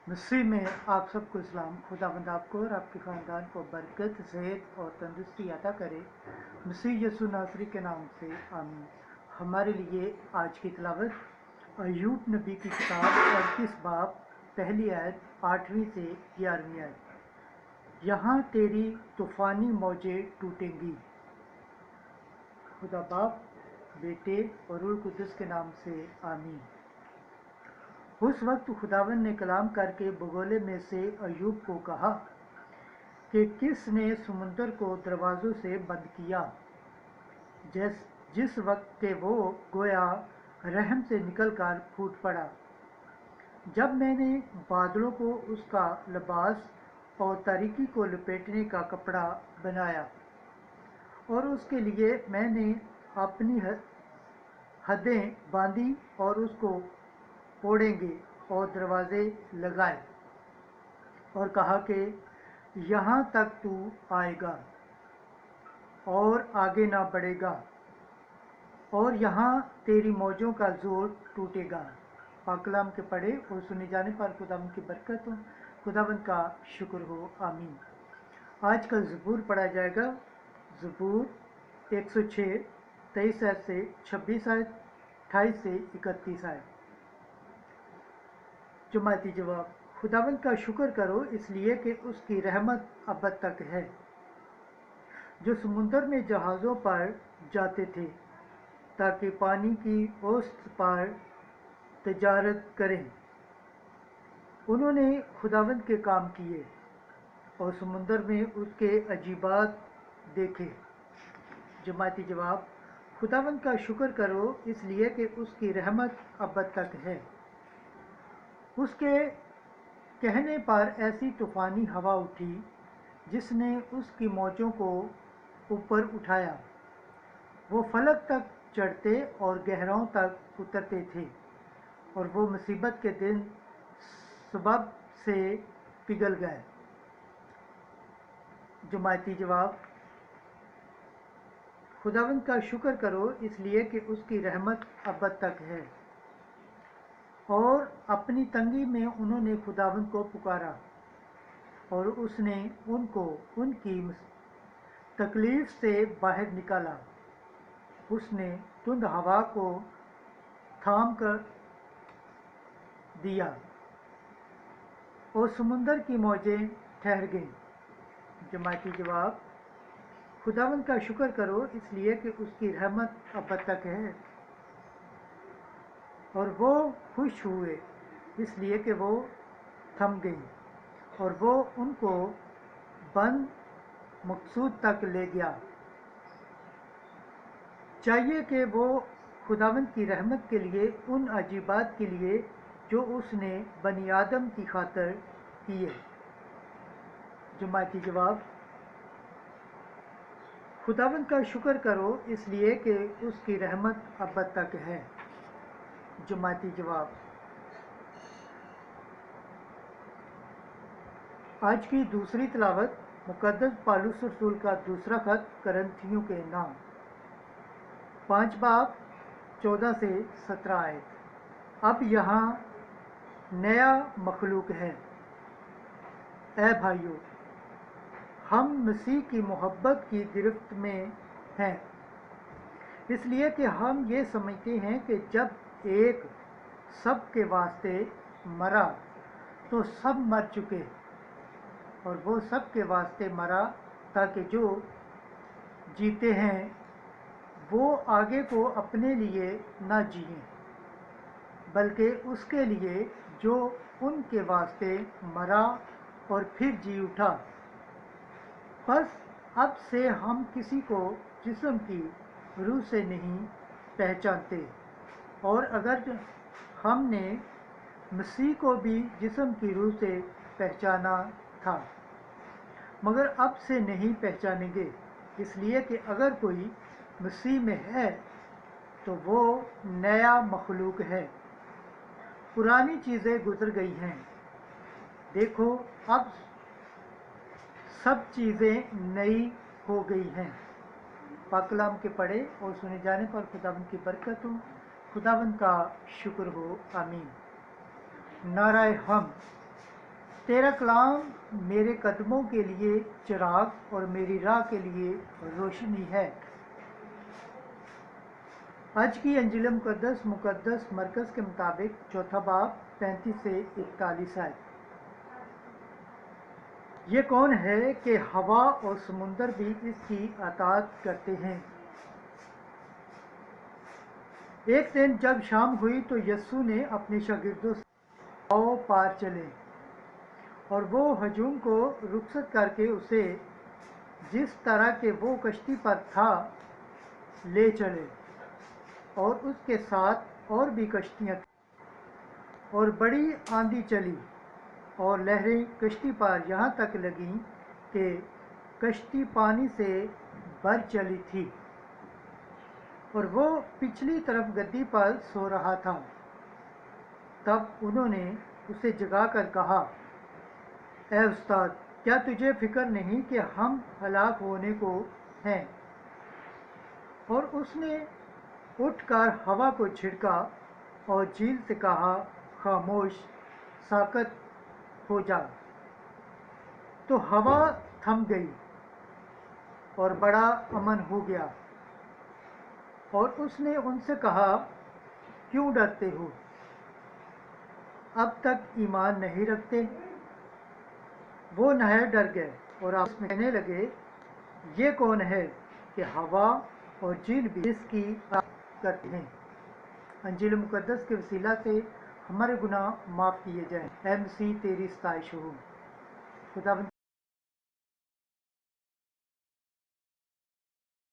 मसीह में आप सबको इस्लाम। खुदावंद आपको और आपके ख़ानदान को बरकत, सेहत और तंदुरुस्ती अता करे। मसीह यसु नासरी के नाम से आमीन। हमारे लिए आज की तिलावत अय्यूब नबी की किताब 38 बाब पहली आयत 8वीं से 11वीं आयत। यहाँ तेरी तूफ़ानी मौजें टूटेंगी। खुदा बाप, बेटे और रूह कुद्दुस के नाम से आमीन। उस वक्त खुदावन ने कलाम करके बगोले में से अय्यूब को कहा कि किसने समुंदर को दरवाज़ों से बंद किया, जिस वक्त के वो गोया रहम से निकलकर फूट पड़ा। जब मैंने बादलों को उसका लिबास और तारीकी को लपेटने का कपड़ा बनाया और उसके लिए मैंने अपनी हदें बांधी और उसको ओढ़ेंगे और दरवाजे लगाए और कहा कि यहाँ तक तू आएगा और आगे ना बढ़ेगा और यहाँ तेरी मौजों का जोर टूटेगा। पाकलाम के पढ़े और सुने जाने पर खुदावंद की बरकत हो, खुदावंद का शुक्र हो, आमीन। आज का ज़बूर पढ़ा जाएगा। ज़बूर 106 23 आयत से 26 आयत, 28 से 31 आयत। जुमाती जवाब। खुदावंद का शुक्र करो इसलिए कि उसकी रहमत अब तक है। जो समुंदर में जहाज़ों पर जाते थे ताकि पानी की औसत पर तजारत करें, उन्होंने खुदावंद के काम किए और समुंदर में उसके अजीबात देखे। जमाती जवाब। खुदावंद का शुक्र करो इसलिए कि उसकी रहमत अब तक है। उसके कहने पर ऐसी तूफ़ानी हवा उठी जिसने उसकी मौजों को ऊपर उठाया। वो फलक तक चढ़ते और गहराओं तक उतरते थे और वो मुसीबत के दिन सबब से पिघल गए। जमाती जवाब। खुदावंद का शुक्र करो इसलिए कि उसकी रहमत अब तक है। और अपनी तंगी में उन्होंने खुदावंद को पुकारा और उसने उनको उनकी तकलीफ से बाहर निकाला। उसने तुंद हवा को थाम कर दिया और समुंदर की मौजें ठहर गईं। जमाती जवाब। खुदावंद का शुक्र करो इसलिए कि उसकी रहमत अब तक है। और वो खुश हुए इसलिए कि वो थम गई और वो उनको बंद मकसूद तक ले गया। चाहिए कि वो खुदावंद की रहमत के लिए उन अजीबात के लिए जो उसने बनी आदम की खातर किए। जमाती जवाब। खुदावंद का शुक्र करो इसलिए कि उसकी रहमत अब तक है। जमाती जवाब। आज की दूसरी तिलावत मुकद्दस पौलुस रसूल का दूसरा खत करंथियों के नाम 5 बाब 14 से 17 आयत। अब यहाँ नया मखलूक है। ऐ भाइयों, हम मसीह की मोहब्बत की गिरफ्त में हैं, इसलिए कि हम ये समझते हैं कि जब एक सब के वास्ते मरा तो सब मर चुके, और वो सब के वास्ते मरा ताकि जो जीते हैं वो आगे को अपने लिए न जिएं, बल्कि उसके लिए जो उनके वास्ते मरा और फिर जी उठा। बस अब से हम किसी को जिस्म की रूह से नहीं पहचानते, और अगर हमने मसीह को भी जिस्म की रूह से पहचाना था, मगर अब से नहीं पहचानेंगे, इसलिए कि अगर कोई मसीह में है तो वो नया मखलूक है। पुरानी चीज़ें गुजर गई हैं, देखो अब सब चीज़ें नई हो गई हैं। पाकलाम के पढ़े और सुने जाने पर खुदावंद की बरकत हो, खुदावंद का शुक्र हो, आमीन। नाराए हम। تیرا کلام میرے قدموں کے لیے چراغ اور میری راہ کے لیے روشنی ہے۔ آج کی انجیل مقدس مرکز کے مطابق چوتھا باب 35 سے 41 آیت۔ یہ کون ہے کہ ہوا اور سمندر بھی اس کی اطاعت کرتے ہیں؟ ایک دن جب شام ہوئی تو یسوع نے اپنے شاگردوں سے آؤ پار چلے، اور وہ ہجوم کو رخصت کر کے اسے جس طرح کہ وہ کشتی پر تھا لے چلے، اور اس کے ساتھ اور بھی کشتیاں تھیں، اور بڑی آندھی چلی اور لہریں کشتی پر یہاں تک لگیں کہ کشتی پانی سے بھر چلی تھی، اور وہ پچھلی طرف گدی پر سو رہا تھا۔ تب انہوں نے اسے جگا کر کہا، اے استاد، کیا تجھے فکر نہیں کہ ہم ہلاک ہونے کو ہیں؟ اور اس نے اٹھ کر ہوا کو جھڑکا اور جھیل سے کہا، خاموش ساکت ہو جا۔ تو ہوا تھم گئی اور بڑا امن ہو گیا۔ اور اس نے ان سے کہا، کیوں ڈرتے ہو؟ اب تک ایمان نہیں رکھتے؟ وہ نہایت ڈر گئے اور آپس میں کہنے لگے، یہ کون ہے کہ ہوا اور جھیل بھی اس کی اطاعت کرتے ہیں؟ انجیل مقدس کے وسیلہ سے ہمارے گناہ معاف کیے جائیں۔ اے مسیح، تیری ستائش ہو۔ خدا